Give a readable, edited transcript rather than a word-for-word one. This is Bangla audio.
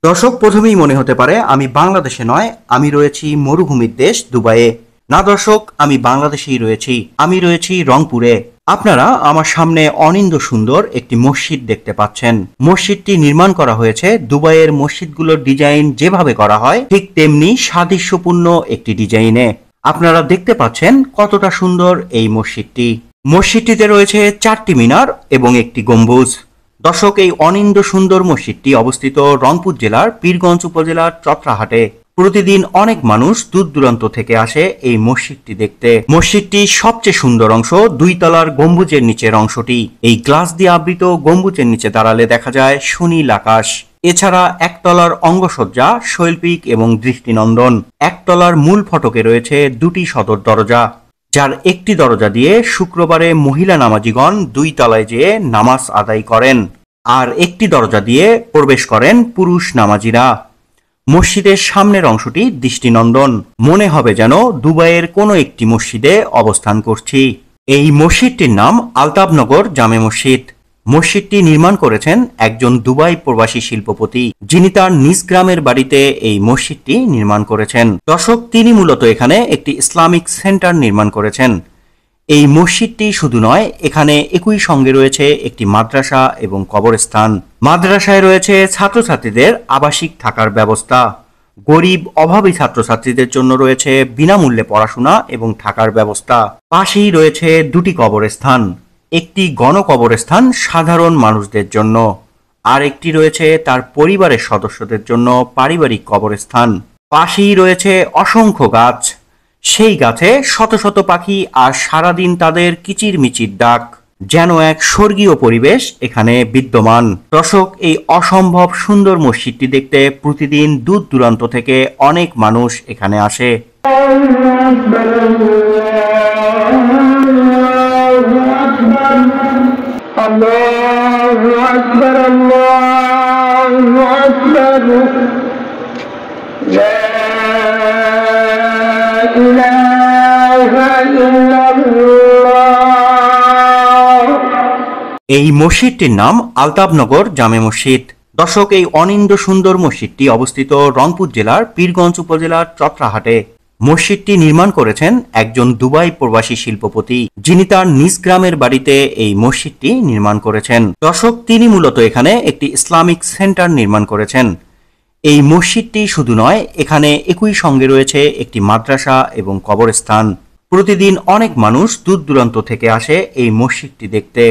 দর্শক, প্রথমেই মনে হতে পারে আমি বাংলাদেশে নয়, আমি রয়েছি মরুভূমির দেশ দুবাইয়ে। না দর্শক, আমি বাংলাদেশেই রয়েছি, আমি রয়েছি রংপুরে। আপনারা আমার সামনে অনিন্দ্য সুন্দর একটি মসজিদ দেখতে পাচ্ছেন। মসজিদটি নির্মাণ করা হয়েছে দুবাইয়ের মসজিদগুলোর ডিজাইন যেভাবে করা হয় ঠিক তেমনি সাদৃশ্যপূর্ণ একটি ডিজাইনে। আপনারা দেখতে পাচ্ছেন কতটা সুন্দর এই মসজিদটি। মসজিদটিতে রয়েছে 4টি মিনার এবং একটি গম্বুজ। দর্শক, এই অনিন্দ্য সুন্দর মসজিদটি অবস্থিত রংপুর জেলার পীরগঞ্জ উপজেলার চত্রাহাটে। প্রতিদিন অনেক মানুষ দূর দূরান্ত থেকে আসে এই মসজিদটি দেখতে। মসজিদটির সবচেয়ে সুন্দর অংশ 2 তলার গম্বুজের নিচের অংশটি। এই গ্লাস দিয়ে আবৃত গম্বুজের নিচে দাঁড়ালে দেখা যায় সুনীল আকাশ। এছাড়া 1 তলার অঙ্গসজ্জা শৈল্পিক এবং দৃষ্টিনন্দন। 1 তলার মূল ফটকে রয়েছে 2টি সদর দরজা, যার একটি দরজা দিয়ে শুক্রবারে মহিলা নামাজিগণ 2 তলায় যেয়ে নামাজ আদায় করেন, আর একটি দরজা দিয়ে প্রবেশ করেন পুরুষ নামাজিরা। মসজিদের সামনের অংশটি দৃষ্টিনন্দন, মনে হবে যেন দুবাইয়ের কোনো একটি মসজিদে অবস্থান করছি। এই মসজিদটির নাম আলতাবনগর জামে মসজিদ। মসজিদটি নির্মাণ করেছেন একজন দুবাই প্রবাসী শিল্পপতি, যিনি তার নিজ গ্রামের বাড়িতে এই মসজিদটি নির্মাণ করেছেন। দর্শক, তিনি মূলত এখানে একটি ইসলামিক সেন্টার নির্মাণ করেছেন। এই মসজিদটি শুধু নয়, এখানে একই সঙ্গে রয়েছে একটি মাদ্রাসা এবং কবরস্থান। মাদ্রাসায় রয়েছে ছাত্রছাত্রীদের আবাসিক থাকার ব্যবস্থা। গরিব অভাবী ছাত্রছাত্রীদের জন্য রয়েছে বিনামূল্যে পড়াশোনা এবং থাকার ব্যবস্থা। পাশেই রয়েছে 2টি কবরস্থান, একটি গণকবরস্থান সাধারণ মানুষদের জন্য, আর একটি রয়েছে তার পরিবারের সদস্যদের জন্য পারিবারিক কবরস্থান। পাশেই রয়েছে অসংখ্য গাছ, সেই গাছে শত শত পাখি, আর সারাদিন তাদের কিচিরমিচির ডাক, যেন এক স্বর্গীয় পরিবেশ এখানে বিদ্যমান। দর্শক, এই অসম্ভব সুন্দর মসজিদটি দেখতে প্রতিদিন দূর দূরান্ত থেকে অনেক মানুষ এখানে আসে। আল্লাহু আকবার, আল্লাহু আকবার, লা ইলাহা ইল্লাল্লাহ। এই মসজিদটির নাম আলতাবনগর জামে মসজিদ। দর্শক, এই অনিন্দ্য সুন্দর মসজিদটি অবস্থিত রংপুর জেলার পীরগঞ্জ উপজেলার চত্রাহাটে। মসজিদটি নির্মাণ করেছেন একজন দুবাই প্রবাসী শিল্পপতি, যিনি তার নিজ গ্রামের বাড়িতে এই মসজিদটি নির্মাণ করেছেন। দর্শক, তিনি মূলত এখানে একটি ইসলামিক সেন্টার নির্মাণ করেছেন। এই মসজিদটি শুধু নয়, এখানে একই সঙ্গে রয়েছে একটি মাদ্রাসা এবং কবরস্থান। প্রতিদিন অনেক মানুষ দূর দূরান্ত থেকে আসে এই মসজিদটি দেখতে।